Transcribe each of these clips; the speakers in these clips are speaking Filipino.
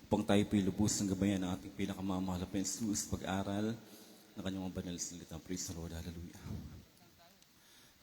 upang tayo po'y lubos ng gabayan ng ating pinakamamahal na Jesus pag-aral ng kanyang mga banal na salita. Praise the Lord. Hallelujah.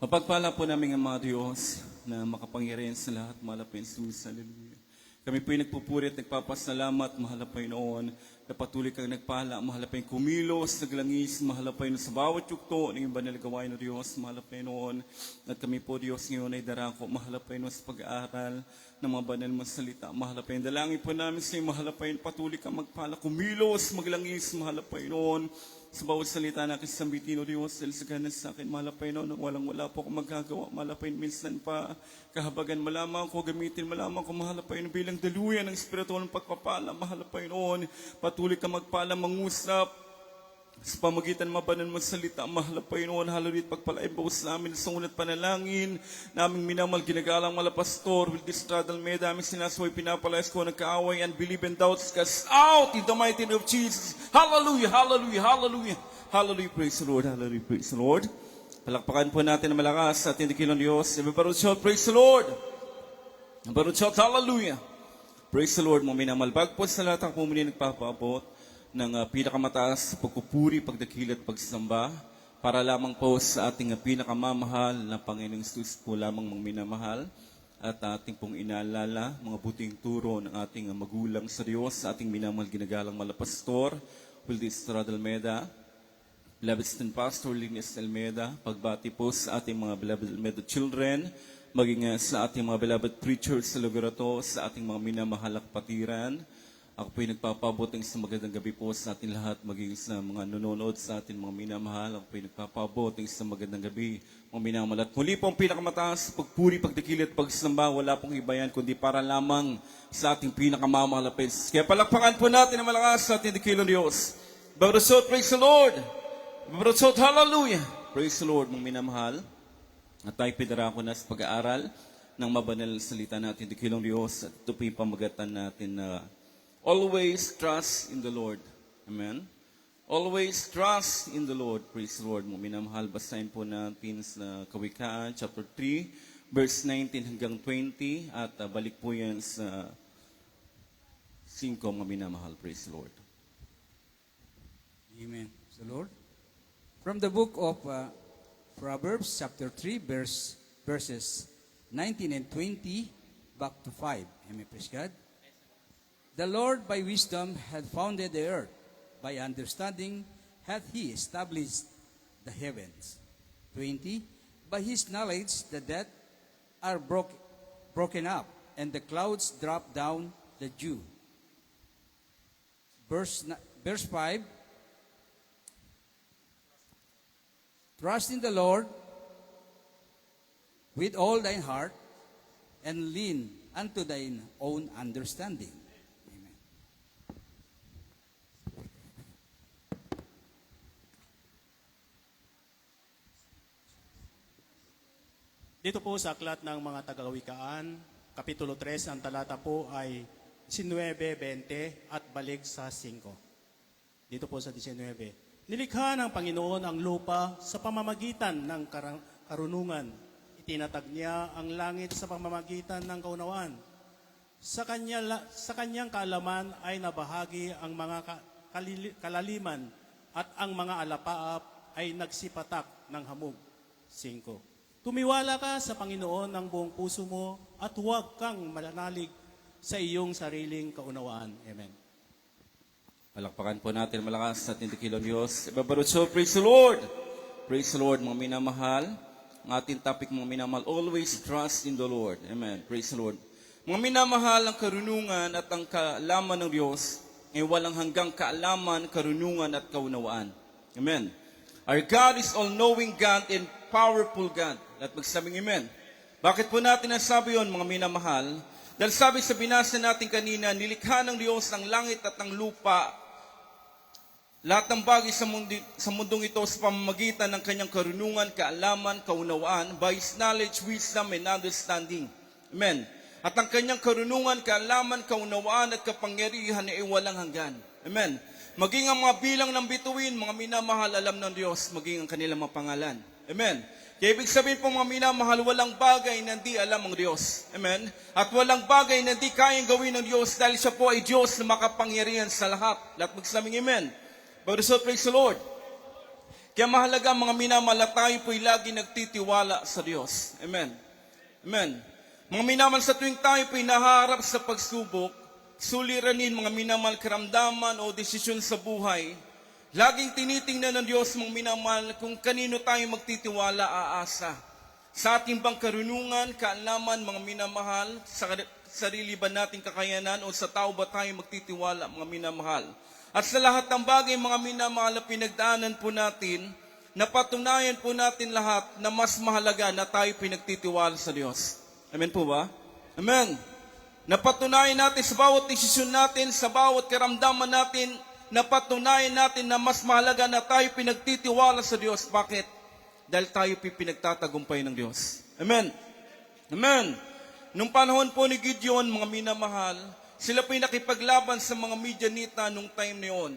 Mapagpala po namin ang mga Diyos na makapangyarihan sa lahat, mahal na Jesus. Hallelujah. Kami po'y nagpupuri at nagpapasalamat, mahal na Panginoon, na patuloy kang nagpala, mahal na Panginoon, kumilos, naglangis, mahal na Panginoon, sa bawat yugto ng iyong banal na gawain ng Diyos, mahal na Panginoon. At kami po, Diyos, ngayon ay darako, mahal na Panginoon, sa pag-aaral ng mga banal mong salita, mahal na Panginoon. Dalangin po namin sa iyo, mahal na Panginoon, patuloy kang magpala, kumilos, maglangis, mahal na Panginoon, sa bawat salita na kasambitin o Diyos, dahil sa ganas sa akin, mahal na Panginoon, nang walang-wala po akong magagawa, mahal na Panginoon, minsan pa, kahabagan malamang ko, gamitin malamang ko, mahal na Panginoon, bilang daluyan ng espiritual ng pagpapala, mahal na Panginoon, patuloy ka magpala, mangusap, sa pamagitan ng mabanal mong salita, mahal na Panginoon, hallelujah, pagpalain bawas namin sa unat panalangin, naming minamal, ginagalang malapastor, with this straddle med, aming sinasaway, pinapalayas ko, nagkaaway, and believe and doubts, cast out in the mighty name of Jesus. Hallelujah, hallelujah, hallelujah, hallelujah, praise the Lord, hallelujah, praise the Lord. Palakpakan po natin na malakas sa ating dakilang Diyos. Everybody shout, praise the Lord. Everybody shout, hallelujah. Praise the Lord, mga minamalbag po sa lahat ang pumuli nagpapaabot ng pinakamataas pagpupuri, pagdakil at pagsamba para lamang po sa ating pinakamamahal na Panginoong Jesus po lamang mga minamahal at ating pong inaalala mga buting turo ng ating magulang sa Diyos, sa ating minamahal ginagalang malapastor, Wildis Almeda, beloved student pastor Linus Almeda, pagbati po sa ating mga beloved Almeda children, maging sa ating mga beloved preachers sa lugar ito, sa ating mga minamahal na kapatiran. Ako po'y nagpapabot ng isang magandang gabi po sa atin lahat, maging sa mga nanonood sa atin mga minamahal. Ako po'y nagpapabot ng isang magandang gabi, mga minamahal. At muli po ang pinakamataas, pagpuri, pagdakil at pagsamba, wala pong iba yan, kundi para lamang sa ating pinakamamahal na Panginoon. Kaya palakpakan po natin ang malakas sa ating dakilang Diyos. Bagrasot, praise the Lord. Bagrasot, hallelujah. Praise the Lord, mga minamahal. At tayo pinarako na sa pag-aaral ng mabanal na salita natin, dakilang Diyos. At ito po yung pamagatan natin na always trust in the Lord. Amen? Always trust in the Lord. Praise the Lord. Mga minamahal, basahin po natin sa Kawikaan, chapter 3, verse 19 hanggang 20. At balik po yan sa 5, mga minamahal. Praise the Lord. Amen. Praise the Lord. From the book of Proverbs, chapter 3, verses 19 and 20, back to 5. Amen. Praise God. The Lord by wisdom hath founded the earth, by understanding hath he established the heavens. 20. By his knowledge the dead are broken up, and the clouds drop down the dew. Verse 5. Trust in the Lord with all thine heart, and lean unto thine own understanding. Dito po sa aklat ng mga tagawikaan, Kapitulo 3, ang talata po ay 19:20 at balik sa 5. Dito po sa 19. Nilikha ng Panginoon ang lupa sa pamamagitan ng karunungan. Itinatag niya ang langit sa pamamagitan ng kaunawaan. Sa kanyang kaalaman ay nabahagi ang mga kalaliman at ang mga alapaap ay nagsipatak ng hamog. 5. Tumiwala ka sa Panginoon ng buong puso mo at huwag kang mananalig sa iyong sariling kaunawaan. Amen. Palakpakan po natin malakas sa ating dakilang Diyos. Ibabarutso, praise the Lord! Praise the Lord, mga minamahal. Ang ating topic, mga minamahal, always trust in the Lord. Amen. Praise the Lord. Mga minamahal, ang karunungan at ang kaalaman ng Diyos ay walang hanggang kaalaman, karunungan at kaunawaan. Amen. Our God is all-knowing God and powerful God. At magsabing amen. Bakit po natin nasabi yun, mga minamahal? Dahil sabi sa binasa natin kanina, nilikha ng Diyos ang langit at ang lupa, lahat ng bagay sa mundong ito sa pamamagitan ng kanyang karunungan, kaalaman, kaunawaan, by His knowledge, wisdom, and understanding. Amen. At ang kanyang karunungan, kaalaman, kaunawaan, at kapangyarihan ay walang hanggan. Amen. Maging ang mga bilang ng bituin, mga minamahal, alam ng Diyos, maging ang kanilang mga pangalan. Amen. Kaya ibig sabihin po mga minamahal, walang bagay na hindi alam ang Diyos. Amen? At walang bagay na hindi kayang gawin ng Diyos dahil siya po ay Diyos na makapangyarihan sa lahat. Lahat magsabing amen. But so, praise the Lord. Kaya mahalaga mga minamahal na tayo po'y lagi nagtitiwala sa Diyos. Amen. Amen. Mga minamahal, sa tuwing tayo po'y naharap sa pagsubok, suliranin mga minamahal karamdaman o desisyon sa buhay, laging tinitingnan ng Diyos mga minamahal kung kanino tayo magtitiwala aasa. Sa ating bang karunungan, kaalaman mga minamahal, sa sarili ba nating kakayanan o sa tao ba tayo magtitiwala mga minamahal? At sa lahat ng bagay mga minamahal na pinagdaanan po natin, napatunayan po natin lahat na mas mahalaga na tayo pinagtitiwala sa Diyos. Amen po ba? Amen. Napatunayan natin sa bawat desisyon natin, sa bawat karamdaman natin, napatunayan natin na mas mahalaga na tayo pinagtitiwala sa Diyos. Bakit? Dahil tayo pinagtatagumpay ng Diyos. Amen. Amen. Nung panahon po ni Gideon, mga minamahal, sila po'y nakipaglaban sa mga Midianita nung time na yun.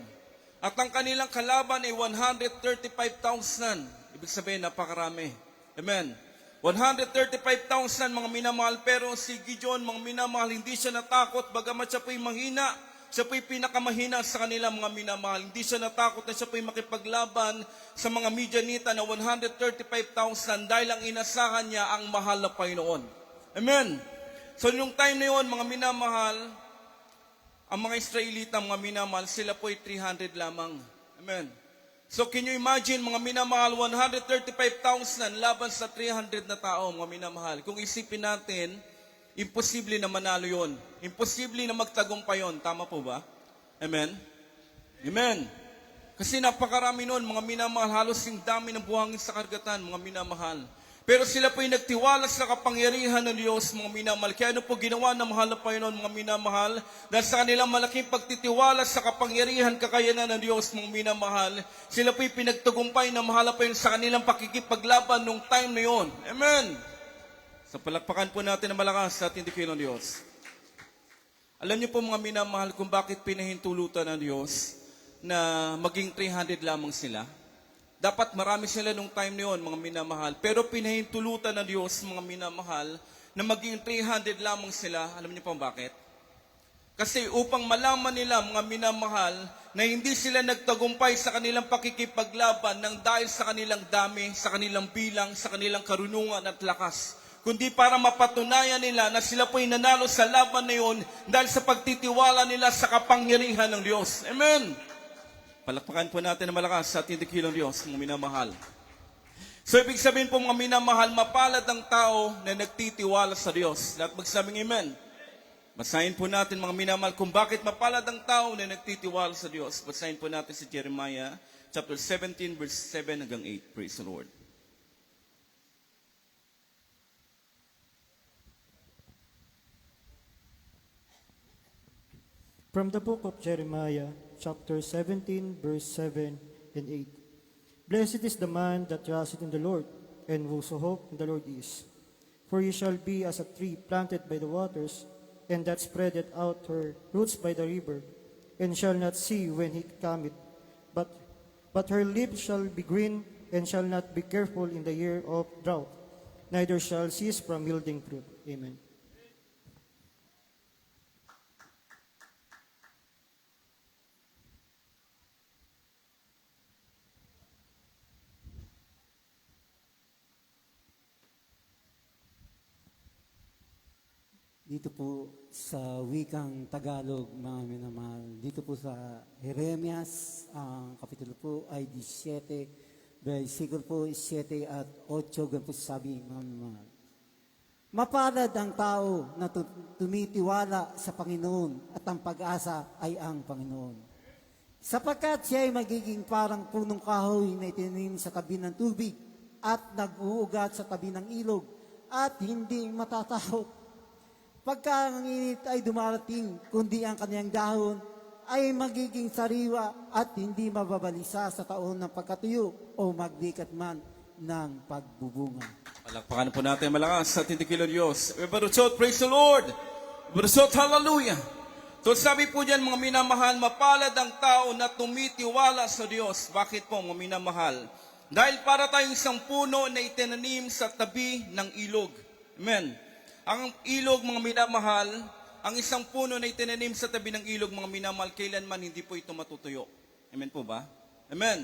At ang kanilang kalaban ay 135,000. Ibig sabihin, napakarami. Amen. 135,000 mga minamahal, pero si Gideon, mga minamahal, hindi siya natakot, bagamat siya po'y mahina. Siya po'y pinakamahina sa kanila mga minamahal. Hindi siya natakot na siya po'y makipaglaban sa mga Midianita na 135,000 dahil ang inasahan niya ang mahal na Panginoon. Amen. So yung time na yun, mga minamahal, ang mga Israelita, mga minamahal, sila po'y 300 lamang. Amen. So can you imagine, mga minamahal, 135,000 laban sa 300 na tao, mga minamahal. Kung isipin natin, imposible na manalo yon. Imposible na magtagumpay yon. Tama po ba? Amen? Amen. Kasi napakarami nun, mga minamahal, halos yung dami ng buhangin sa karagatan, mga minamahal. Pero sila po'y nagtiwala sa kapangyarihan ng Diyos, mga minamahal. Kaya ano po ginawa ng mahal na Panginoon, mga minamahal? Dahil sa kanilang malaking pagtitiwala sa kapangyarihan, kakayanan ng Diyos, mga minamahal, sila po'y pinagtagumpay ng mahal na Panginoon sa kanilang pakikipaglaban nung time na yon. Amen. Sa palakpakan po natin na malakas sa ating dikilang Diyos. Alam niyo po mga minamahal kung bakit pinahintulutan ng Diyos na maging 300 lamang sila? Dapat marami sila nung time na yun, mga minamahal. Pero pinahintulutan ng Diyos, mga minamahal, na maging 300 lamang sila. Alam niyo po bakit? Kasi upang malaman nila, mga minamahal, na hindi sila nagtagumpay sa kanilang pakikipaglaban ng dahil sa kanilang dami, sa kanilang bilang, sa kanilang karunungan at lakas. Kundi para mapatunayan nila na sila po'y nanalo sa laban na yun dahil sa pagtitiwala nila sa kapangyarihan ng Diyos. Amen! Palakpakan po natin na malakas sa ating dikilang Diyos, mga minamahal. So, ibig sabihin po mga minamahal, mapalad ang tao na nagtitiwala sa Diyos. Lahat magsabing amen. Basahin po natin mga minamahal kung bakit mapalad ang tao na nagtitiwala sa Diyos. Basahin po natin si Jeremiah chapter 17 verse 7 hanggang 8. Praise the Lord. From the book of Jeremiah, chapter 17, verse 7 and 8. Blessed is the man that trusteth in the Lord, and whose hope in the Lord is. For he shall be as a tree planted by the waters, and that spreadeth out her roots by the river, and shall not see when he cometh, but her leaf shall be green, and shall not be careful in the year of drought, neither shall cease from yielding fruit. Amen. Dito po sa wikang Tagalog, mga minamahal, dito po sa Jeremias, ang kapitulo po ay 17, versikulo po 7 at 8, ganun po sabi, mga minamahal. Mapalad ang tao na tumitiwala sa Panginoon at ang pag-asa ay ang Panginoon. Sapagkat siya ay magiging parang punong kahoy na itinanim sa tabi ng tubig at nag-uugat sa tabi ng ilog at hindi matatakot. Pagka ang init ay dumarating, kundi ang kanyang dahon ay magiging sariwa at hindi mababalisa sa taon ng pagkatuyo o magdikat man ng pagbubunga. Palakpakan po natin malakas sa ating dikilang Diyos. Ibarusot, praise the Lord! Ibarusot, hallelujah! So sabi po dyan mga minamahal, mapalad ang tao na tumitiwala sa Diyos. Bakit po mga minamahal? Dahil para tayong isang puno na itinanim sa tabi ng ilog. Amen. Ang ilog, mga minamahal, ang isang puno na itinanim sa tabi ng ilog, mga minamahal, kailanman hindi po ito matutuyo. Amen po ba? Amen.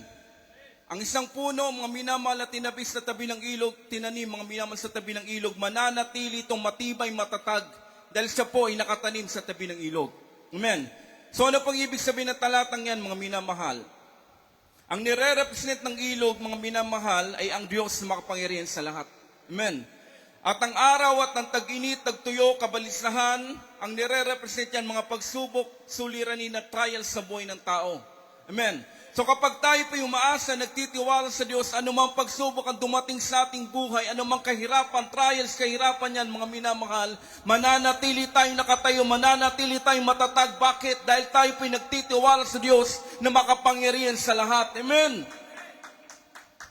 Ang isang puno, mga minamahal, na tinabi sa tabi ng ilog, tinanim, mga minamahal, sa tabi ng ilog, mananatili itong matibay, matatag, dahil siya po ay nakatanim sa tabi ng ilog. Amen. So ano pang ibig sabihin ng talatang yan, mga minamahal? Ang nire-represent ng ilog, mga minamahal, ay ang Diyos na makapangyarihan sa lahat. Amen. At ang araw at ang tag-init, tagtuyo, kabalisahan, ang nire-represent yan, mga pagsubok, suliranin at trials sa buhay ng tao. Amen. So kapag tayo po umaasa, nagtitiwala sa Diyos, anumang pagsubok ang dumating sa ating buhay, anumang kahirapan, trials, kahirapan yan, mga minamahal, mananatili tayong nakatayo, mananatili tayong matatag. Bakit? Dahil tayo po nagtitiwala sa Diyos na makapangyarihan sa lahat. Amen.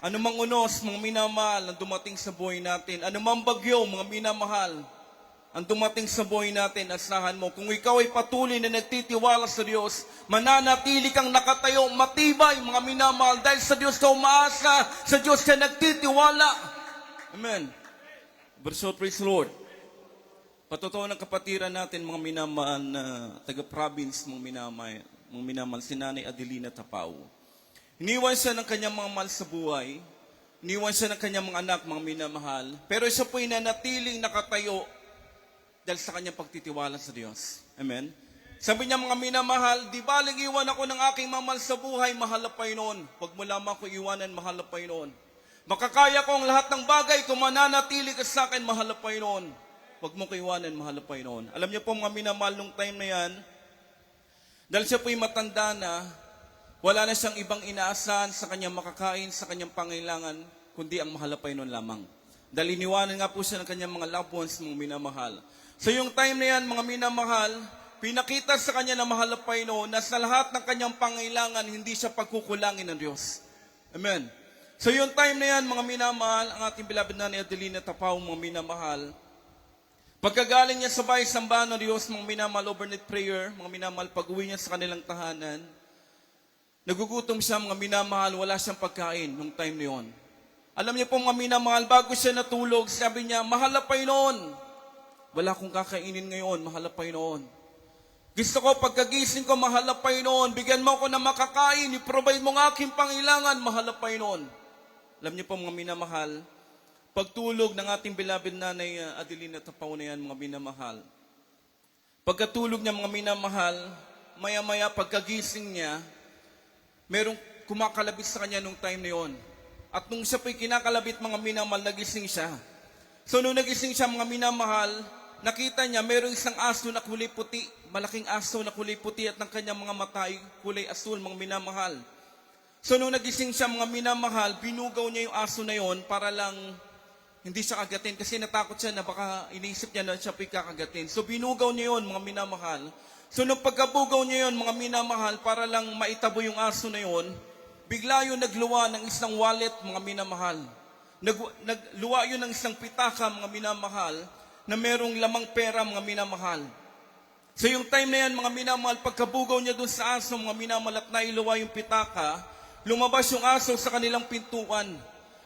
Anumang unos, mga minamahal, ang dumating sa buhay natin, anumang bagyo, mga minamahal, ang dumating sa buhay natin, asahan mo, kung ikaw ay patuloy na nagtitiwala sa Diyos, mananatili kang nakatayo, matibay, mga minamahal, dahil sa Diyos ka umaasa, sa Diyos ka nagtitiwala. Amen. So, praise the Lord. Patotoo ng kapatiran natin, mga minamahal na taga-province, mga minamahal, si Nanay Adelina Tapao. Iniwan siya ng kanyang mga mahal sa buhay, iniwan siya ng kanyang mga anak, mga minamahal, pero siya po'y nanatiling nakatayo, dahil sa kanyang pagtitiwala sa Diyos. Amen? Sabi niya, mga minamahal, di baling iwan ako ng aking mamahal sa buhay, mahal na Panginoon. Huwag mo lamang ko iwanan, mahal na Panginoon. Makakaya ko ang lahat ng bagay kung mananatili ka sa akin, mahal na Panginoon. Huwag mo ko iwanan, mahal na Panginoon. Alam niyo po, mga minamahal, nung time na yan, dahil siya po'y matanda na, wala na siyang ibang inaasahan sa kanyang makakain, sa kanyang pangailangan, kundi ang mahal na Panginoon lamang. Dahil iniwanan nga po siya ng kanyang mga loved ones, mga minamahal. So yung time na yan, mga minamahal, pinakita sa kanya na mahal na Panginoon na sa lahat ng kanyang pangailangan, hindi siya pagkukulangin ng Diyos. Amen. So yung time na yan, mga minamahal, ang ating beloved na ni Adelina Tapao, mga minamahal, pagkagaling niya sa bahay sambahan ng Diyos, mga minamahal, overnight prayer, mga minamahal, pag-uwi niya sa kanilang tahanan, nagugutom siya, mga minamahal, wala siyang pagkain nung time na yon. Alam niyo po, mga minamahal, bago siya natulog, sabi niya, mahal na Panginoon, wala akong kakainin ngayon, mahal na Panginoon. Gusto ko, pagkagising ko, mahal na Panginoon, bigyan mo ako na makakain, i-provide mo ng aking pangailangan, mahal na Panginoon. Alam niyo po, mga minamahal, pagtulog ng ating beloved nanay Adelina Tapao na yan, mga minamahal. Pagkatulog niya, mga minamahal, maya-maya, pagkagising niya, merong kumakalabit sa kanya nung time na yon. At nung siya po'y kinakalabit, mga minamahal, nagising siya. So nung nagising siya, mga minamahal, nakita niya mayroong isang aso na kulay puti, malaking aso na kulay puti at ng kanyang mga mata ay kulay asul, mga minamahal. So nung nagising siya, mga minamahal, binugaw niya yung aso na yon para lang hindi siya kagatin kasi natakot siya na baka iniisip niya na siya po'y kakagatin. So binugaw niya yon, mga minamahal. So nung pagkabugaw niya yon, mga minamahal, para lang maitabo yung aso na yon, bigla yun nagluwa ng isang wallet, mga minamahal. Nagluwa yun ng isang pitaka, mga minamahal, na merong lamang pera, mga minamahal. So yung time na yan, mga minamahal, pagkabugaw niya doon sa aso, mga minamahal, at nailuwa yung pitaka, lumabas yung aso sa kanilang pintuan.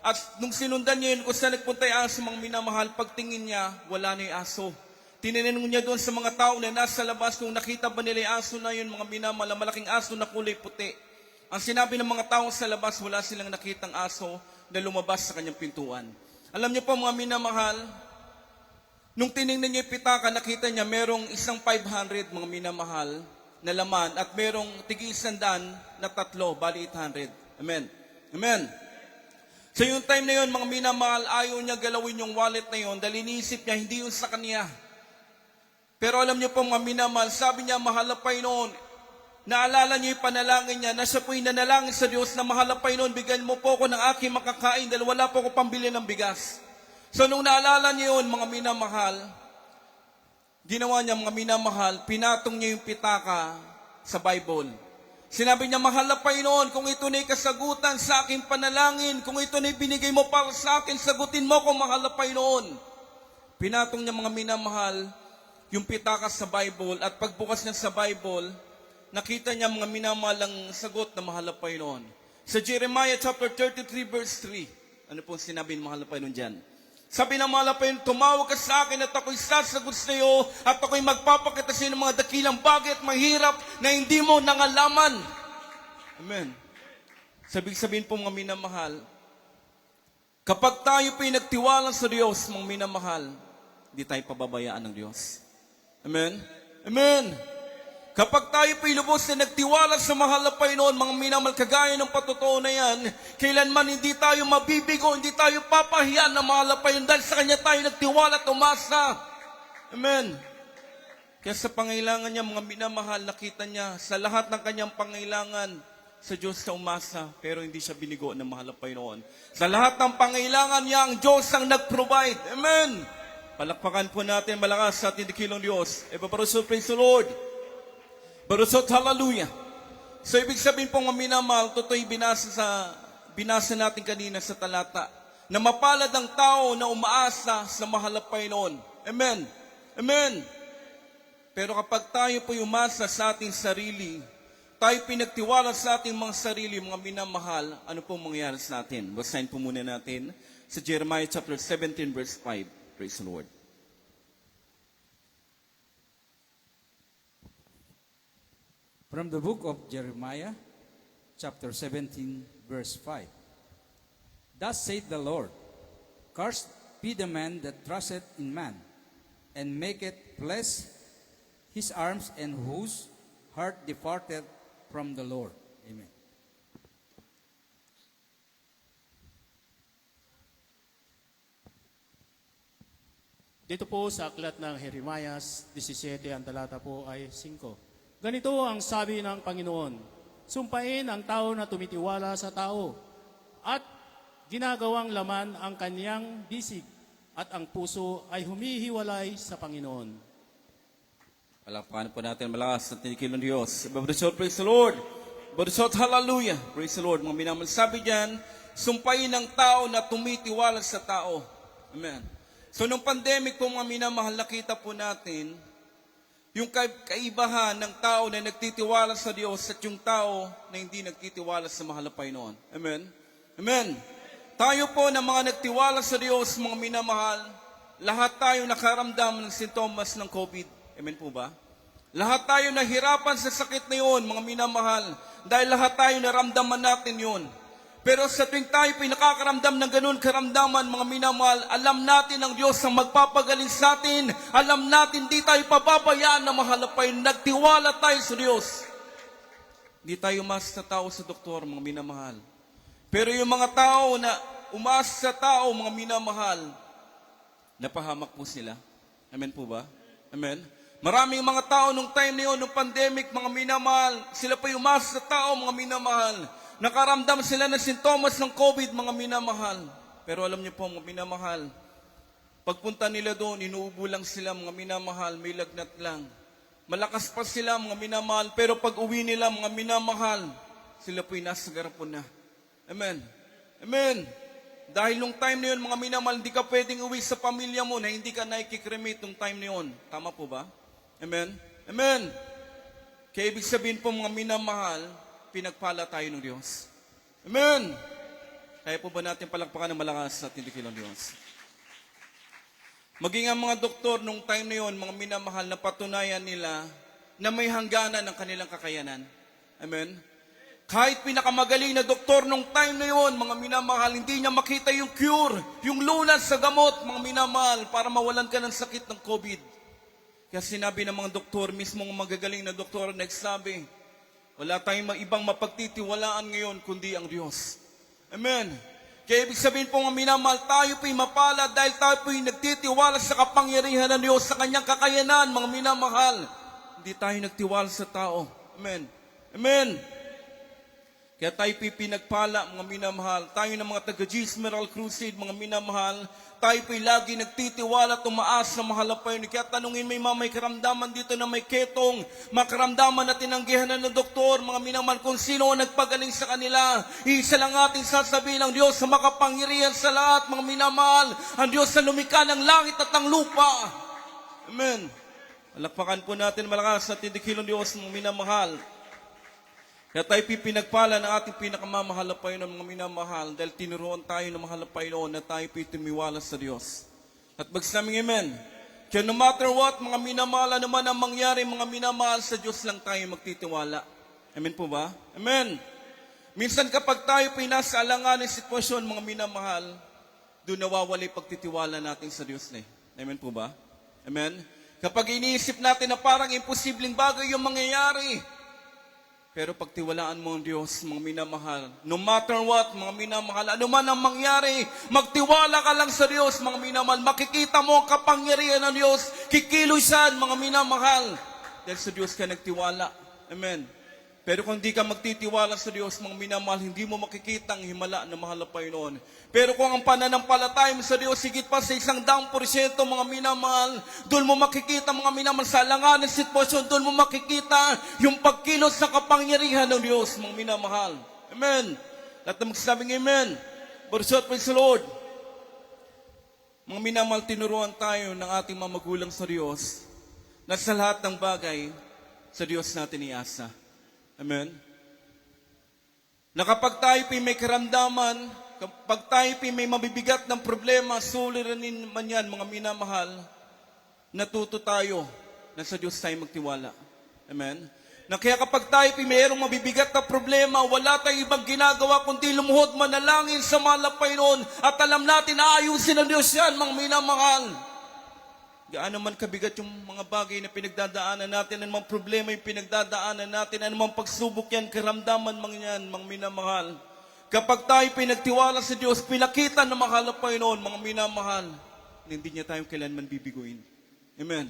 At nung sinundan niya yun, kung saan nagpunta yung aso, mga minamahal, pagtingin niya, wala na yung aso. Tinanong niya doon sa mga tao na nasa labas, kung nakita ba nila yung aso na yun, mga minamahal, malaking aso na kulay puti. Ang sinabi ng mga tao sa labas, wala silang nakitang aso na lumabas sa kanyang pintuan. Alam niyo po, mga minamahal, nung tinignan niya yung pitaka, nakita niya merong isang 500, mga minamahal, na laman at merong tig-100 na 3, bali 800. Amen. Amen. So yung time na yun, mga minamahal, ayaw niya galawin yung wallet na yun dahil iniisip niya, hindi yun sa kanya. Pero alam niyo po, mga minamahal, sabi niya, mahal na Panginoon, naalala niyo yung panalangin niya na siya po'y nanalangin sa Diyos na mahal na Panginoon, bigyan mo po ako ng aking makakain dahil wala po ako pambili ng bigas. So nung naalala niyo yun, mga minamahal, ginawa niya, mga minamahal, pinatong niya yung pitaka sa Bible. Sinabi niya, mahal na Panginoon, kung ito na'y kasagutan sa aking panalangin, kung ito na'y binigay mo para sa akin, sagutin mo ko, mahal na Panginoon. Pinatong niya, mga minamahal, yung pitaka sa Bible, at pagbukas niya sa Bible, nakita niya, mga minamahal, ang sagot na mahal na Panginoon. Sa Jeremiah chapter 33 verse 3, ano pong sinabi ng mahal na Panginoon dyan? Sabi ng mahal na Panginoon, tumawag ka sa akin at ako'y sasagot sa iyo at ako'y magpapakita sa iyo ng mga dakilang bagay at mahirap na hindi mo nangalaman. Amen. Sabihin po mga minamahal, kapag tayo pinagtiwala sa Diyos, mga minamahal, hindi tayo pababayaan ng Diyos. Amen? Amen! Kapag tayo po'y lubos na nagtiwala sa mahal na Panginoon, mga minamahal, kagaya ng patotoo na yan, kailanman hindi tayo mabibigo, hindi tayo papahiyan ng mahal na Panginoon dahil sa Kanya tayo nagtiwala at umasa. Amen! Kaya sa pangailangan niya, mga minamahal, nakita niya sa lahat ng kanyang pangailangan, sa Diyos sa umasa, pero hindi siya binigo ng mahal na Panginoon. Sa lahat ng pangailangan niya, ang Diyos ang nag-provide. Amen! Palakpakan po natin malakas sa ating dakilong Diyos. Barusot, praise the Lord. Barusot, hallelujah. So, ibig sabihin po mga minamahal, totoo yung binasa natin kanina sa talata, na mapalad ang tao na umaasa sa mahal na Panginoon. Amen! Amen! Pero kapag tayo po umasa sa ating sarili, tayo pinagtiwala sa ating mga sarili, mga minamahal, ano pong mangyayari sa atin? Basahin po muna natin sa Jeremiah chapter 17 verse 5. Praise the Lord. From the book of Jeremiah, chapter 17, verse 5. Thus saith the Lord, Cursed be the man that trusteth in man, and maketh flesh his arms, and whose heart departeth from the Lord. Amen. Dito po sa aklat ng Jeremiah 17, ang talata po ay 5. Ganito ang sabi ng Panginoon, sumpain ang tao na tumitiwala sa tao at ginagawang laman ang kanyang bisig at ang puso ay humihiwalay sa Panginoon. Palakpakan po natin malakas at tinikilong Diyos. Barusot, praise the Lord. Barusot, hallelujah. Praise the Lord. Mga minamahal, sabi diyan, sumpain ang tao na tumitiwala sa tao. Amen. So, nung pandemic po mga minamahal, nakita po natin yung kaibahan ng tao na nagtitiwala sa Diyos at yung tao na hindi nagtitiwala sa mahal na Panginoon. Amen? Amen. Tayo po na mga nagtiwala sa Diyos, mga minamahal, lahat tayo nakaramdam ng sintomas ng COVID. Amen po ba? Lahat tayo nahirapan sa sakit na yun, mga minamahal, dahil lahat tayo naramdaman natin yun. Pero sa tuwing tayo pinakakaramdam ng ganun karamdaman, mga minamahal, alam natin ang Diyos ang magpapagaling sa atin. Alam natin di tayo pababayaan na mahal na Panginoon. Nagtiwala tayo sa Diyos. Di tayo umasa sa tao sa doktor, mga minamahal. Pero yung mga tao na umasa sa tao, mga minamahal, napahamak po sila. Amen po ba? Amen? Maraming mga tao nung time na yun, nung pandemic, mga minamahal, sila pa yung umasa sa tao, mga minamahal. Nakaramdam sila ng sintomas ng COVID, mga minamahal. Pero alam niyo po, mga minamahal, pagpunta nila doon, inuubo lang sila, mga minamahal, may lagnat lang. Malakas pa sila, mga minamahal, pero pag uwi nila, mga minamahal, sila po'y nasa garapon na. Amen. Amen. Dahil nung time na yun, mga minamahal, hindi ka pwedeng uwi sa pamilya mo na hindi ka nakikikremate nung time na yun. Tama po ba? Amen. Amen. Kaya ibig sabihin po, mga minamahal, pinagpala tayo ng Diyos. Amen! Kaya po ba natin palakpakan ng malakas at hindi kilang Diyos? Maging ang mga doktor nung time na yun, mga minamahal, na patunayan nila na may hangganan ng kanilang kakayanan. Amen? Kahit pinakamagaling na doktor nung time na yun, mga minamahal, hindi niya makita yung cure, yung lunas sa gamot, mga minamahal, para mawalan ka ng sakit ng COVID. Kaya sinabi ng mga doktor, mismo ng magagaling na doktor, nagsabi, wala tayong ibang mapagtitiwalaan ngayon kundi ang Diyos. Amen. Kaya ibig sabihin po mga minamahal, tayo po'y mapala dahil tayo po'y nagtitiwala sa kapangyarihan ng Diyos, sa kanyang kakayanan, mga minamahal. Hindi tayo nagtiwala sa tao. Amen. Amen. Kaya tayo pinagpala, mga minamahal. Tayo ng mga taga-Jesus Merald Crusade, mga minamahal. Tayo po'y lagi nagtitiwala, tumaas sa mahal na Panginoon. Kaya tanungin may may karamdaman dito na may ketong, makaramdaman na tinanggihan ng doktor, mga minamahal, kung sino ang nagpagaling sa kanila. Isa lang ating sasabihin ng Diyos sa makapangyarihan sa lahat, mga minamahal. Ang Diyos na lumikha ng langit at ang lupa. Amen. Alakpakan po natin malakas at tindikilong Diyos, mga minamahal. Kaya tayo pinagpala ng ating pinakamamahal na Panginoon, mga minamahal, dahil tinuruan tayo ng mahal na Panginoon na tayo tumiwala sa Diyos. At magsasabing amen. Kaya no matter what, mga minamahal, ano man ang mangyari, mga minamahal, sa Diyos lang tayo magtitiwala. Amen po ba? Amen. Minsan kapag tayo nasa alanganin sitwasyon, mga minamahal, doon nawawala yung pagtitiwala natin sa Diyos na. Amen po ba? Amen. Kapag iniisip natin na parang imposibleng bagay yung mangyayari, pero pagtiwalaan mo ang Diyos, mga minamahal, no matter what, mga minamahal, ano man ang mangyari, magtiwala ka lang sa Diyos, mga minamahal. Makikita mo ang kapangyarihan ng Diyos, kikilusan, mga minamahal. Dahil sa Diyos ka nagtiwala. Amen. Pero kung di ka magtitiwala sa Diyos, mga minamahal, hindi mo makikita ang himala ng mahal na Panginoon. Pero kung ang pananampalataya mo sa Diyos, higit pa sa 100%, mga minamahal, doon mo makikita, mga minamahal, sa alanganin sitwasyon, doon mo makikita yung pagkilos sa kapangyarihan ng Diyos, mga minamahal. Amen. Lahat na magsasabing amen. Praise the Lord. Mga minamahal, tinuruan tayo ng ating mga magulang sa Diyos na sa lahat ng bagay, sa Diyos natin iasa. Amen. Na kapag tayo may karamdaman, kapag tayo may mabibigat ng problema, suliranin man yan, mga minamahal, natuto tayo na sa Diyos tayo magtiwala. Amen. Na kaya kapag tayo mayroong mabibigat na problema, wala tayong ibang ginagawa kundi lumuhod manalangin sa mahal na Panginoon at alam natin na ayusin ng Diyos yan, mga minamahal. Gaano man kabigat yung mga bagay na pinagdadaanan natin, anumang problema yung pinagdadaanan natin, anumang pagsubok yan, karamdaman mang yan, mga minamahal. Kapag tayo pinagtiwala sa Diyos, pinakita ng mahal na Panginoon, mga minamahal, hindi niya tayo kailanman bibiguin. Amen.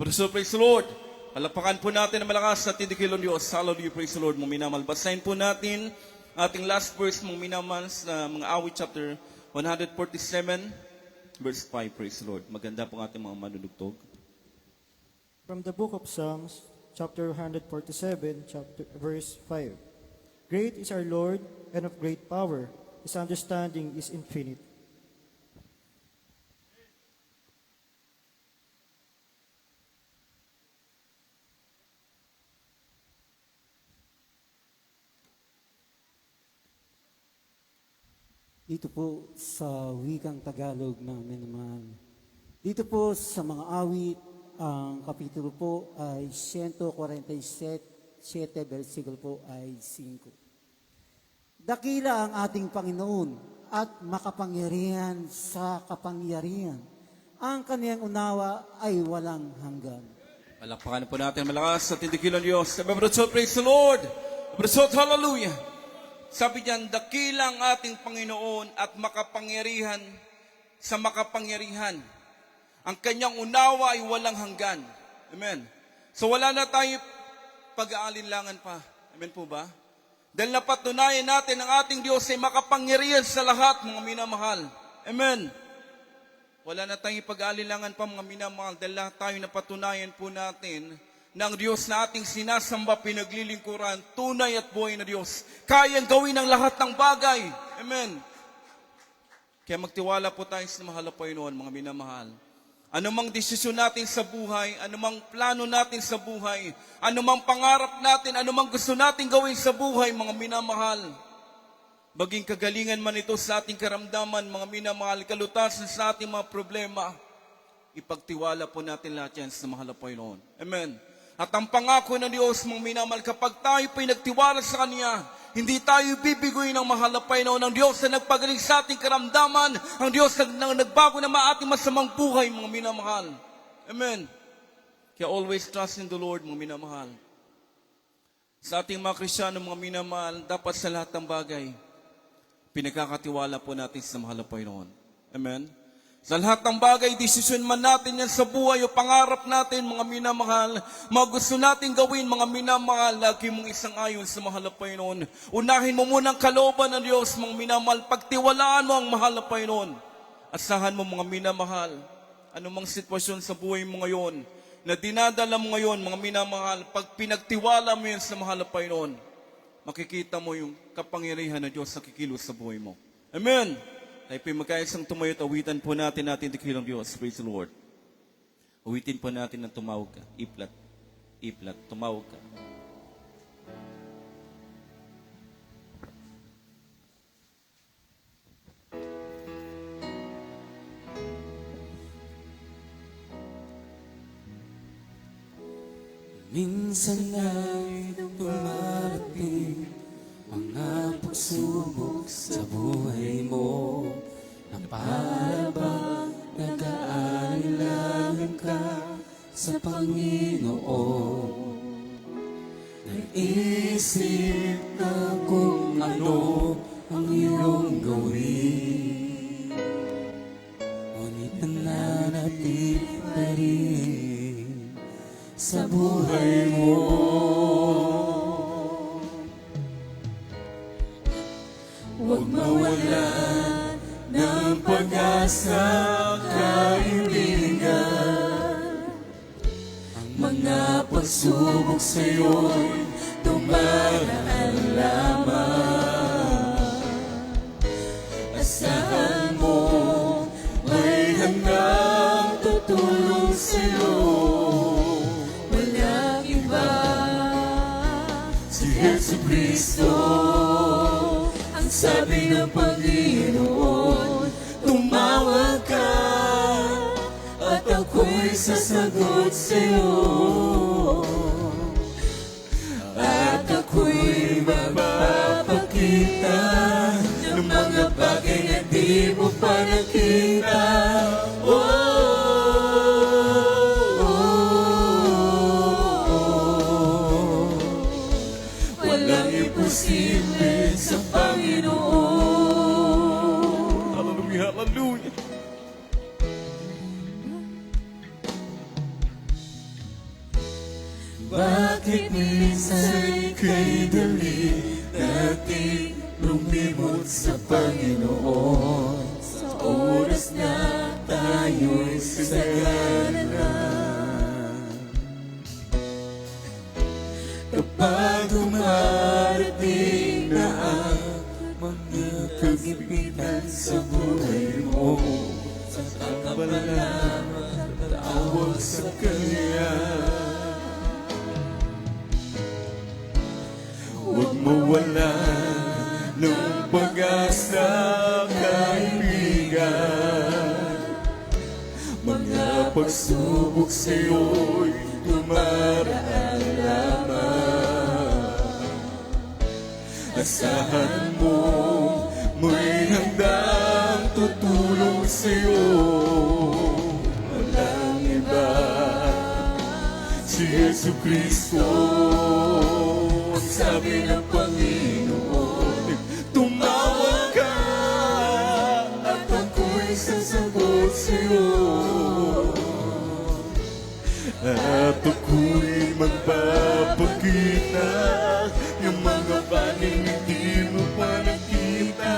Praise the Lord. Palapakan po natin ang malakas at tindikilong Diyos. Hallelujah, praise the Lord, mga minamahal. Basahin po natin ating last verse, mga minamahal, sa mga awit chapter 147, Verse 5, praise the Lord. Maganda po ating mga manunugtog. From the book of Psalms, chapter 147, verse 5. Great is our Lord, and of great power. His understanding is infinite. Dito po sa wikang Tagalog namin naman. Dito po sa mga awit, ang kapitulo po ay 147, versikulo po ay 5. Dakila ang ating Panginoon at makapangyarihan sa kapangyarihan. Ang kaniyang unawa ay walang hanggan. Palakpakan po natin malakas at tindikilong Diyos. Praise the Lord. Hallelujah. Sabi diyan, dakilang ating Panginoon at makapangyarihan sa makapangyarihan. Ang kanyang unawa ay walang hanggan. Amen. So wala na tayo pag-aalinlangan pa. Amen po ba? Dahil napatunayan natin ang ating Diyos ay makapangyarihan sa lahat, mga minamahal. Amen. Wala na tayong pag-aalinlangan pa, mga minamahal, dahil lahat tayo napatunayan po natin na ang Diyos na ating sinasamba, pinaglilingkuran, tunay at buhay na Diyos. Kayang gawin ang lahat ng bagay. Amen. Kaya magtiwala po tayo sa mahal na Panginoon, mga minamahal. Anumang desisyon natin sa buhay, anumang plano natin sa buhay, anumang pangarap natin, anumang gusto natin gawin sa buhay, mga minamahal. Maging kagalingan man ito sa ating karamdaman, mga minamahal, kalutasan sa ating mga problema, ipagtiwala po natin lahat yan sa mahal na Panginoon. Amen. At ang pangako ng Diyos, mga minamahal, kapag tayo pinagtiwala sa Kanya, hindi tayo bibigoy ng mahal na Panginoon. Ang Diyos na nagpagaling sa ating karamdaman, ang Diyos na nagbago ng ating masamang buhay, mga minamahal. Amen. Kaya always trust in the Lord, mga minamahal. Sa ating mga Kristyano, mga minamahal, dapat sa lahat ng bagay, pinagkakatiwala po natin sa mahal na Panginoon. Amen. Sa lahat ng bagay, desisyon man natin yan sa buhay o pangarap natin, mga minamahal, mga gusto natin gawin, mga minamahal, lagi mong isang ayon sa mahal na Panginoon. Unahin mo muna ang kalooban ng Diyos, mga minamahal, pagtiwalaan mo ang mahal na Panginoon. Asahan mo, mga minamahal, anumang sitwasyon sa buhay mo ngayon, na dinadala mo ngayon, mga minamahal, pag pinagtiwala mo yan sa mahal na Panginoon, makikita mo yung kapangyarihan ng Diyos sa kikilos sa buhay mo. Amen. Tayo po magkaisang tumayo at awitan po natin dikilang Diyos. Praise the Lord. Awitin po natin ng tumawag ka. Iplat, tumawag ka. Minsan ay dumarating mga pagsubok sa buhay mo na para bang nag-aalilangan ka sa Panginoon. Nag-iisip na kung ano ang iyong gawin, ngunit nananatili pa rin sa buhay mo. Huwag mawalan ng pag-asa, kaibigan. Ang mga pagsubok sa'yo'y dumaraan lamang. Asahan mo, may handang tutulong sa'yo. Walang iba, si Yesu Cristo. Ang sabi ng Panginoon, tumawag ka at ako'y sasagot sa'yo. At ako'y magpapakita ng mga bagay na di mo pa nakita. Walang imposible sa Panginoon. Hallelujah, hallelujah. Bakit minsan ika'y dali nating lumimot sa Panginoon sa oras na tayo'y sagana na? Kapag dumarating na ang mga kagipitan sa buhay mo, sa kabalaan at tawag sa Kanya, huwag mawala ng pag-asa, kaibigan. Mga pagsubok sa'yo'y dumaraan lamang. Asahan mo, may handang tutulong sa'yo. Walang iba, si Yesu Cristo. Ang sabi ng Panginoon, tumawag ka at ako'y sasagot sa'yo. At ako'y magpapakita yung mga bagay na di mo pa nakita.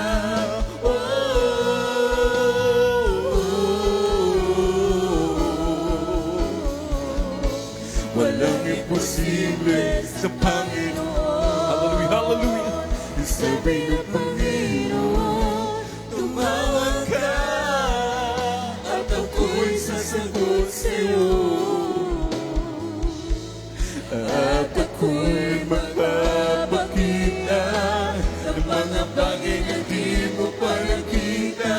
Walang imposible sa Panginoon. Hallelujah, hallelujah. Yung sabi ng Panginoon, tumawag ka at ako'y sasagot sa'yo. At ako'y magpapakita ng mga bagay na di mo pa nakita.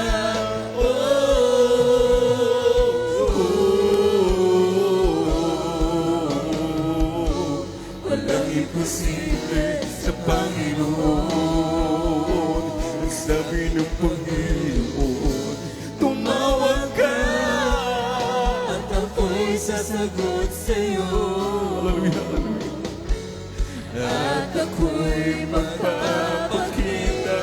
Walang imposible sa Panginoon. Ang sabi ng Panginoon, tumawag ka at ako'y sasagot sa'yo. Hallelujah, hallelujah. At ako'y magpapakita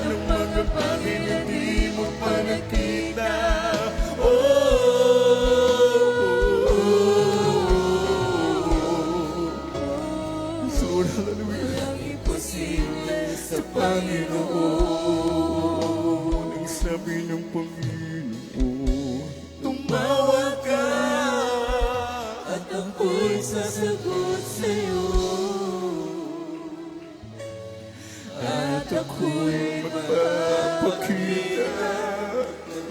ng mga bagay na di mo pa nakita. Lord, hallelujah. Walang imposible sa Panginoon. Ang sabi ng Panginoon, tumawag ka at ako'y sasagot sa'yo. At ako'y magpapakita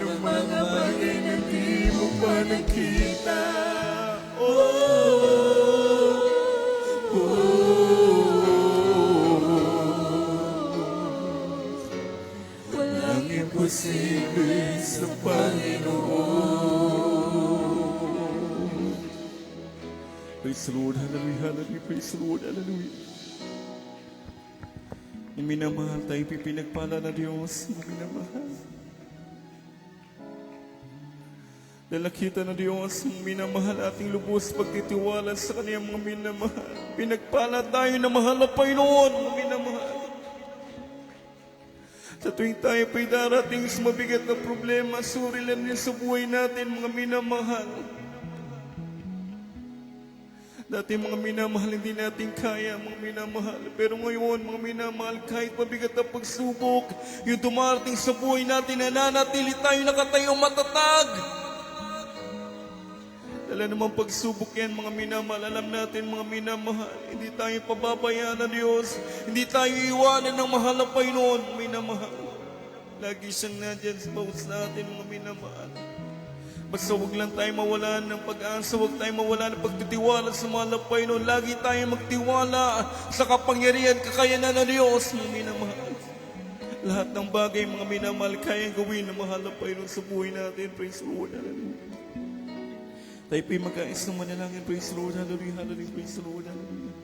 ng mga bagay na di mo pa nakita. Walang imposible sa Panginoon. Praise the Lord, hallelujah, hallelujah, praise the Lord, hallelujah. Ang minamahal tayo, pinagpala na Diyos, ang minamahal. Dahil nakita na Diyos, ang minamahal ating lubos pagtitiwala sa Kanyang mga minamahal. Pinagpala tayo na mahal na Panginoon, mga minamahal. Sa tuwing tayo pa'y darating sa mabigat na problema, suri lang din sa buhay natin, mga minamahal. Dati mga minamahal, hindi natin kaya, mga minamahal. Pero ngayon, mga minamahal, kahit mabigat na pagsubok, yung dumarating sa buhay natin, nananatili tayo nakatayo matatag. Dala naman pagsubok yan, mga minamahal. Alam natin, mga minamahal, hindi tayo pababayaan ng Diyos. Hindi tayo iwanan ng mahal na Panginoon, mga minamahal. Lagi siyang nandyan sa bawat natin, mga minamahal. Basta huwag lang tayo mawalan ng pag-asa, huwag tayo mawalan ng pagtitiwala sa mahal na Panginoon. Lagi tayo magtiwala sa kapangyarihan, kakayanan ng Diyos, mga minamahal. Lahat ng bagay, mga minamahal, kayang gawin ng mahal na Panginoon sa buhay natin. Praise the Lord, hallelujah. Tayo po'y magkais ng manalangin. Praise the Lord, hallelujah, hallelujah, praise the Lord, hallelujah.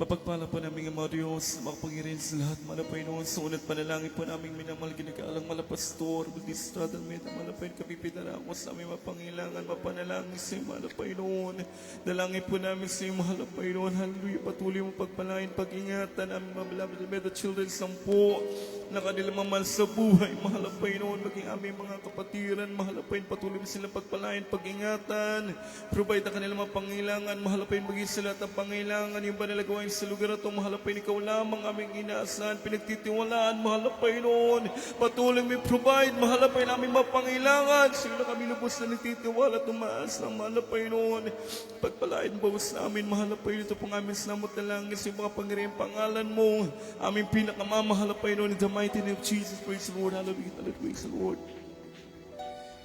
Mapagpala po namin ang mga Diyos, makapangyarihan sa lahat, mga Panginoon. Sa unat panalangin po namin minamahal, ginagaalang mga pastor, with this struggle, may tamalapain kami pinarako sa aming mapangilangan, mapanalangin sa iyo, mga Panginoon. Dalangin po namin sa iyo, mahal na Panginoon, hallelujah, patuloy mo pagpalain, pag-ingatan, aming mga beloved the children, 10 na kanilang mamahal sa buhay, mahal na Panginoon, maging aming mga kapatiran, mahal na Panginoon, patuloy mo silang pagpalain, pag-ingatan, provide ang kanilang mga pangailangan, mahal na Panginoon, maging sila at ang pangailangan, yung banalagawain sa lugar na ito, mahal na Panginoon, ikaw lamang aming inaasahan, pinagtitiwalaan, mahal na Panginoon, patuloy mo provide, mahal na Panginoon, aming mga pangailangan, sila na kami lubos na nagtitiwala, tumaas na, mahal na Panginoon, pagpalain bawas na amin, mahal na Panginoon, ito pong aming salamat na langit sa mga pangyarihan pangalan mo, aming pinakamamahal na Panginoon, in the mighty name of Jesus, praise the Lord, hallelujah, hallelujah, praise the Lord.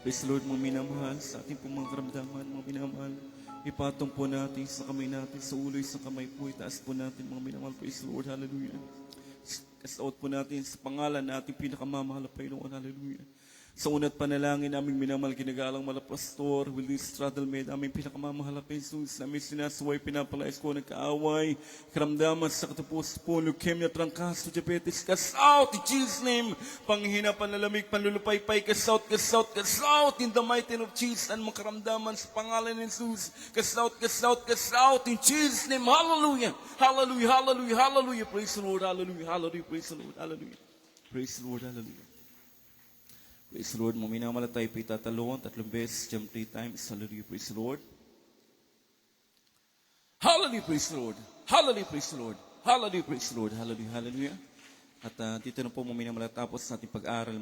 Praise the Lord, mga minamahal, sa ating pong mga karamdaman, mga minamahal, ipatong po natin sa kamay natin, sa ulo, sa kamay po, itaas po natin, mga minamahal, praise the Lord, hallelujah. Kasaot po natin sa pangalan na ating pinakamamahal na Panginoon, hallelujah. Sa unat panalangin naming minamahal, ginagalang malapastor, Willie Straddlemed, aming pinakamamahal na Jesus, namin sinasaway, pinapalais ko, nagkaaway, karamdaman sa katapos po, leukemia, trangkaso, diabetes, cast out in Jesus' name, panghihina, panlalamig, panlulupaypay, cast out, in the mighty name of Jesus, and makaramdaman sa pangalan ni Jesus, cast out in Jesus' name, hallelujah, hallelujah, hallelujah, hallelujah, praise the Lord, hallelujah, hallelujah, praise the Lord, hallelujah, praise the Lord, hallelujah. Praise the Lord. Maminamala tayo po itatalon, 3 beses, jump 3 times. Hallelujah, praise the Lord. Hallelujah, praise the Lord. Hallelujah, praise the Lord. Hallelujah, praise the Lord. Hallelujah, hallelujah. At dito na po maminamala tapos sa ating pag-aaral.